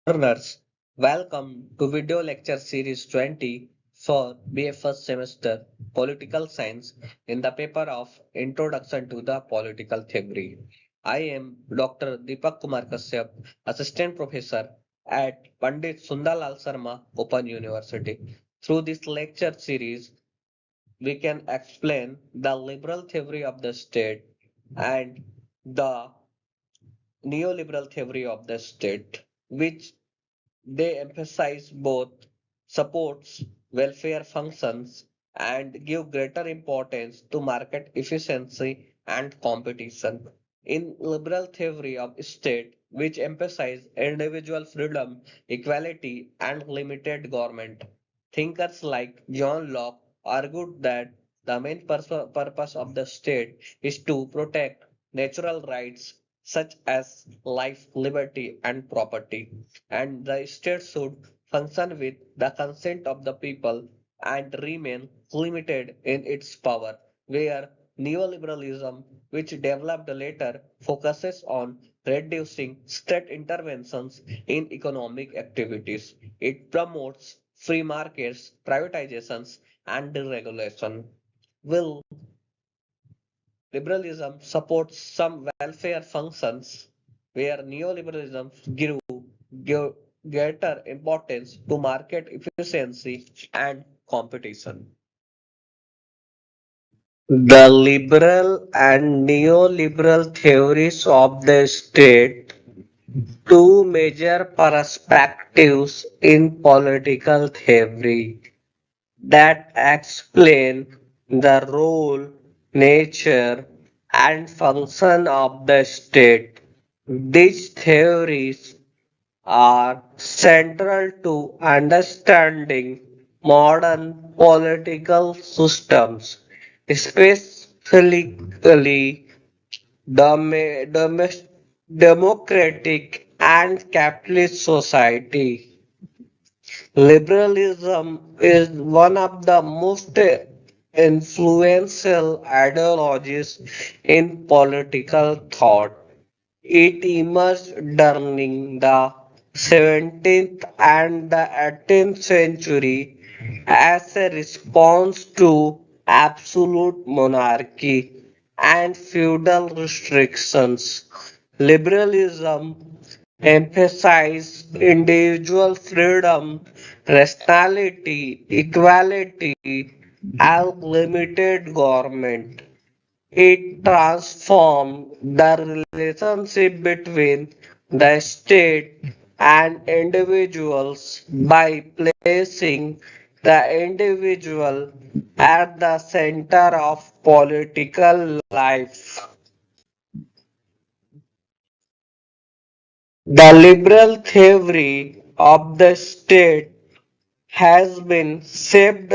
Learners, welcome to video lecture series 20 for BA first semester Political Science in the paper of Introduction to the Political Theory. I am Dr. Deepak Kumar Kashyap, Assistant Professor at Pandit Sundalal Sarma Open University. Through this lecture series, we can explain the liberal theory of the state and the neoliberal theory of the state, which they emphasize both supports welfare functions and give greater importance to market efficiency and competition. In liberal theory of state, which emphasize individual freedom, equality, and limited government, thinkers like John Locke argued that the main purpose of the state is to protect natural rights such as life, liberty, and property, and the state should function with the consent of the people and remain limited in its power, where neoliberalism, which developed later, focuses on reducing state interventions in economic activities. It promotes free markets, privatizations, and deregulation. Will liberalism supports some welfare functions where neoliberalism give greater importance to market efficiency and competition. The liberal and neoliberal theories of the state, two major perspectives in political theory that explain the role, nature, and function of the state. These theories are central to understanding modern political systems, especially democratic and capitalist society. Liberalism is one of the most influential ideologies in political thought. It emerged during the 17th and the 18th century as a response to absolute monarchy and feudal restrictions. Liberalism emphasized individual freedom, rationality, equality, and limited government. It transformed the relationship between the state and individuals by placing the individual at the center of political life. The liberal theory of the state has been shaped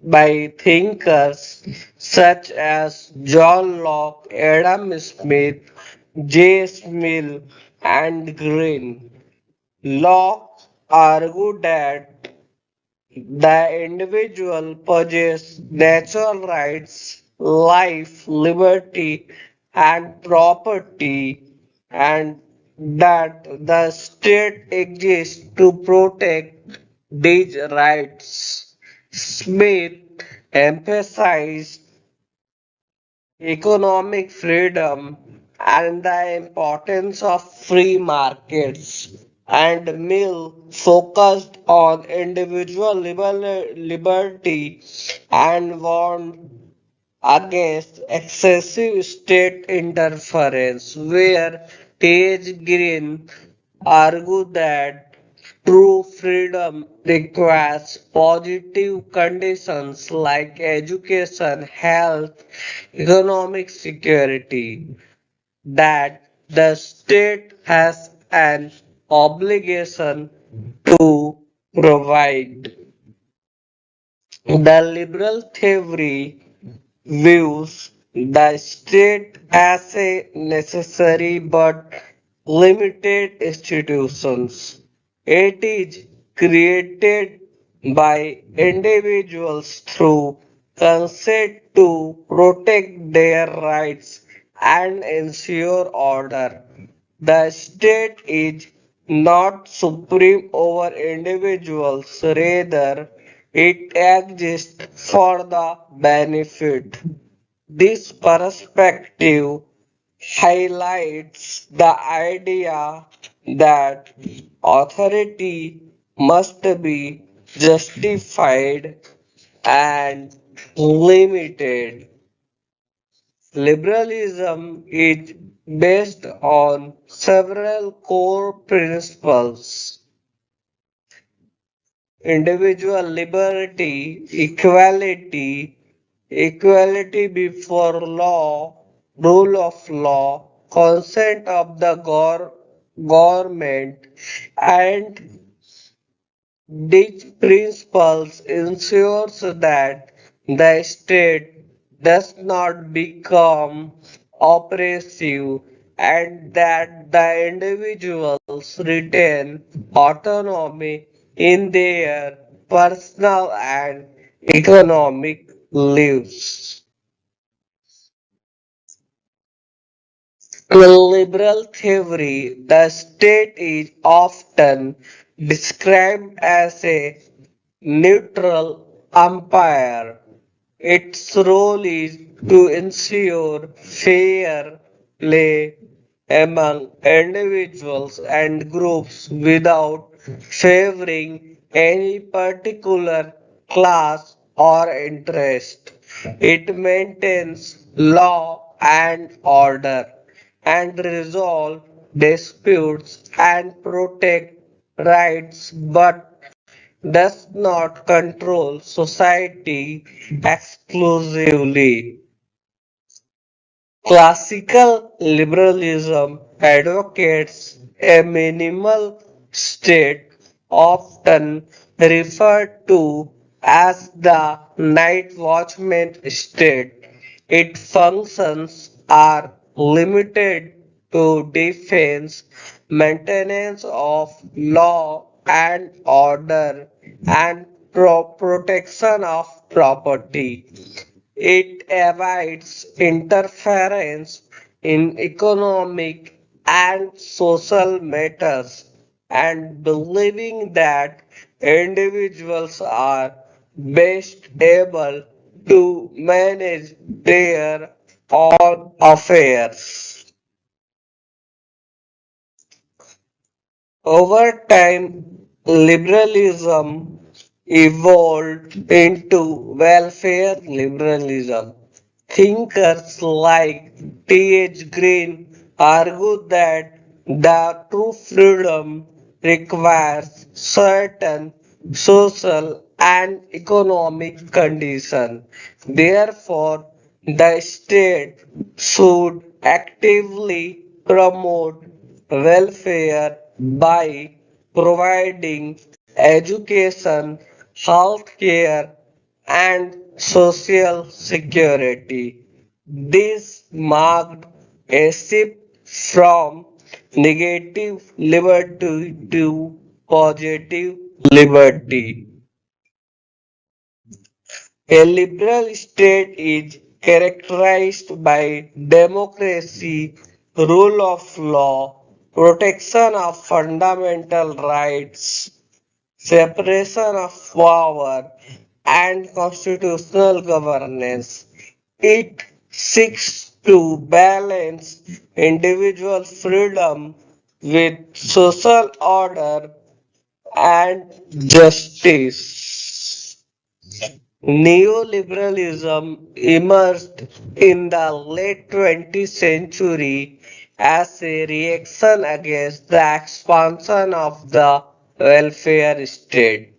by thinkers such as John Locke, Adam Smith, J. Mill, and Green. Locke argued that the individual possesses natural rights, life, liberty, and property, and that the state exists to protect these rights. Smith emphasized economic freedom and the importance of free markets, and Mill focused on individual liberty and warned against excessive state interference, where T.H. Green argued that true freedom requires positive conditions like education, health, economic security, that the state has an obligation to provide. The liberal theory views the state as a necessary but limited institutions. It is created by individuals through consent to protect their rights and ensure order. The state is not supreme over individuals, rather, it exists for the benefit. This perspective highlights the idea that authority must be justified and limited. Liberalism is based on several core principles: individual liberty, equality before law, rule of law, consent of the government, and these principles ensures that the state does not become oppressive and that the individuals retain autonomy in their personal and economic lives. In liberal theory, the state is often described as a neutral umpire. Its role is to ensure fair play among individuals and groups without favoring any particular class or interest. It maintains law and order and resolve disputes and protect rights but does not control society exclusively. Classical liberalism advocates a minimal state, often referred to as the night watchman state. Its functions are limited to defense, maintenance of law and order, and protection of property. It avoids interference in economic and social matters and believing that individuals are best able to manage their own affairs. Over time, liberalism evolved into welfare liberalism. Thinkers like T.H. Green argued that the true freedom requires certain social and economic conditions. Therefore, the state should actively promote welfare by providing education, health care, and social security. This marked a shift from negative liberty to positive liberty. A liberal state is characterized by democracy, rule of law, protection of fundamental rights, separation of power, and constitutional governance. It seeks to balance individual freedom with social order and justice. Neoliberalism emerged in the late 20th century as a reaction against the expansion of the welfare state.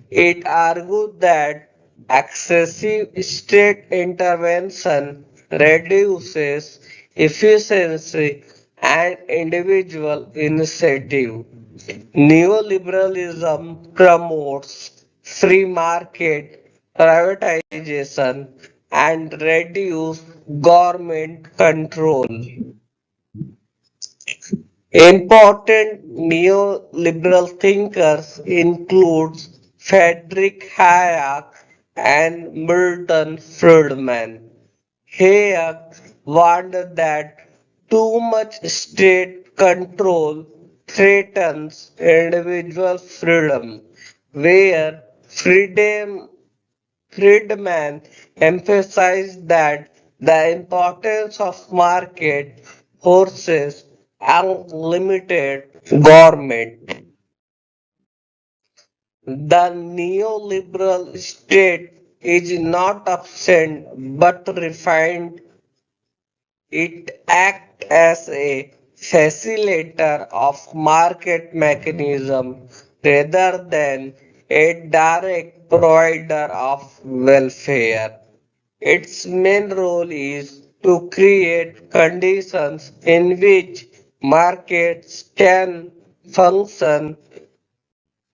It argued that excessive state intervention reduces efficiency and individual initiative. Neoliberalism promotes free market, privatization, and reduced government control. Important neoliberal thinkers include Friedrich Hayek and Milton Friedman. Hayek warned that too much state control threatens individual freedom, where Friedman emphasized that the importance of market forces and limited government. The neoliberal state is not absent but refined. It acts as a facilitator of market mechanism rather than a direct provider of welfare. Its main role is to create conditions in which markets can function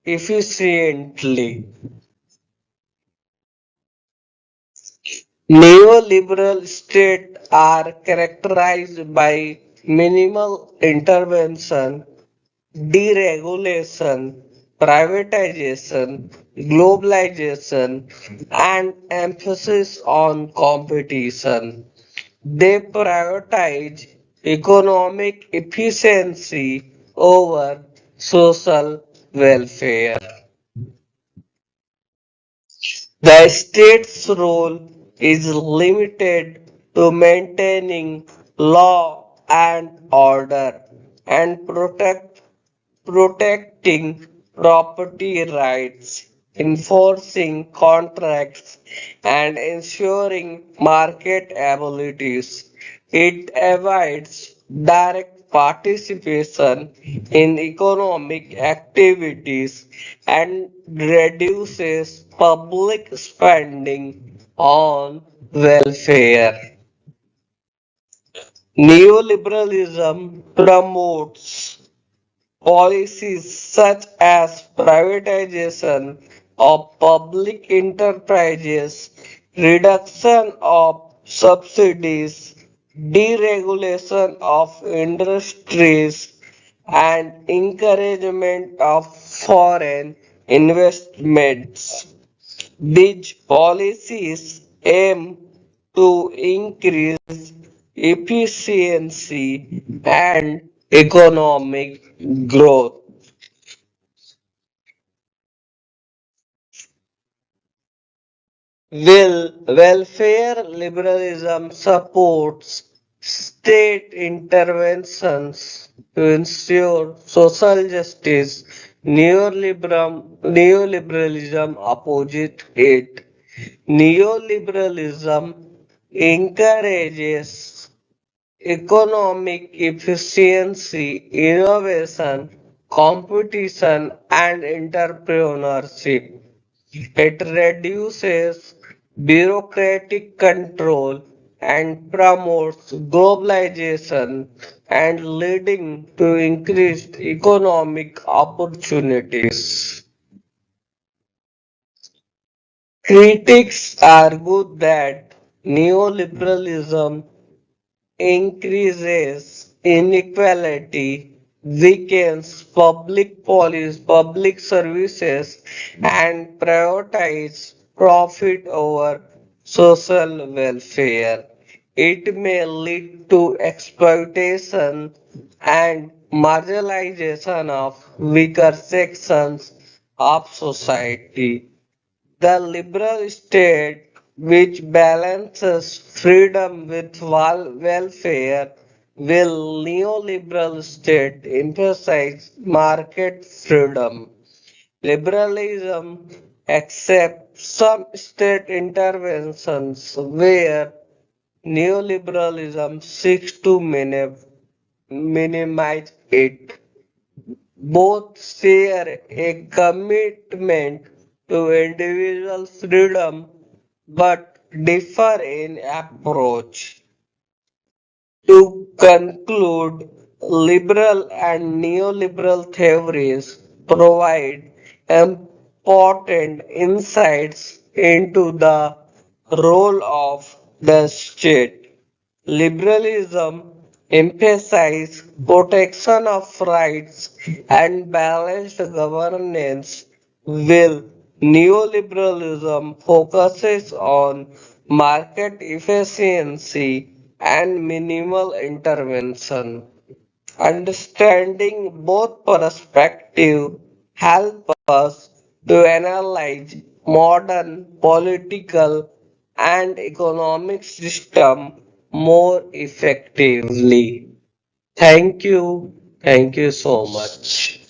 efficiently. Neoliberal states are characterized by minimal intervention, deregulation, privatization, globalization, and emphasis on competition. They prioritize economic efficiency over social welfare. The state's role is limited to maintaining law and order and protecting property rights, enforcing contracts, and ensuring market abilities. It avoids direct participation in economic activities and reduces public spending on welfare. Neoliberalism promotes policies such as privatization of public enterprises, reduction of subsidies, deregulation of industries, and encouragement of foreign investments. These policies aim to increase efficiency and economic growth. Will welfare liberalism supports state interventions to ensure social justice. Neoliberalism opposes it. Neoliberalism encourages economic efficiency, innovation, competition, and entrepreneurship. It reduces bureaucratic control and promotes globalization and leading to increased economic opportunities. Critics argue that neoliberalism increases inequality, weakens public services, and prioritize profit over social welfare. It may lead to exploitation and marginalization of weaker sections of society. The liberal state, which balances freedom with welfare, will neoliberal state emphasize market freedom. Liberalism accepts some state interventions where neoliberalism seeks to minimize it. Both share a commitment to individual freedom but differ in approach. To conclude, liberal and neoliberal theories provide important insights into the role of the state. Liberalism emphasizes protection of rights and balanced governance, while neoliberalism focuses on market efficiency and minimal intervention. Understanding both perspectives help us to analyze modern political and economic system more effectively. Thank you. Thank you so much.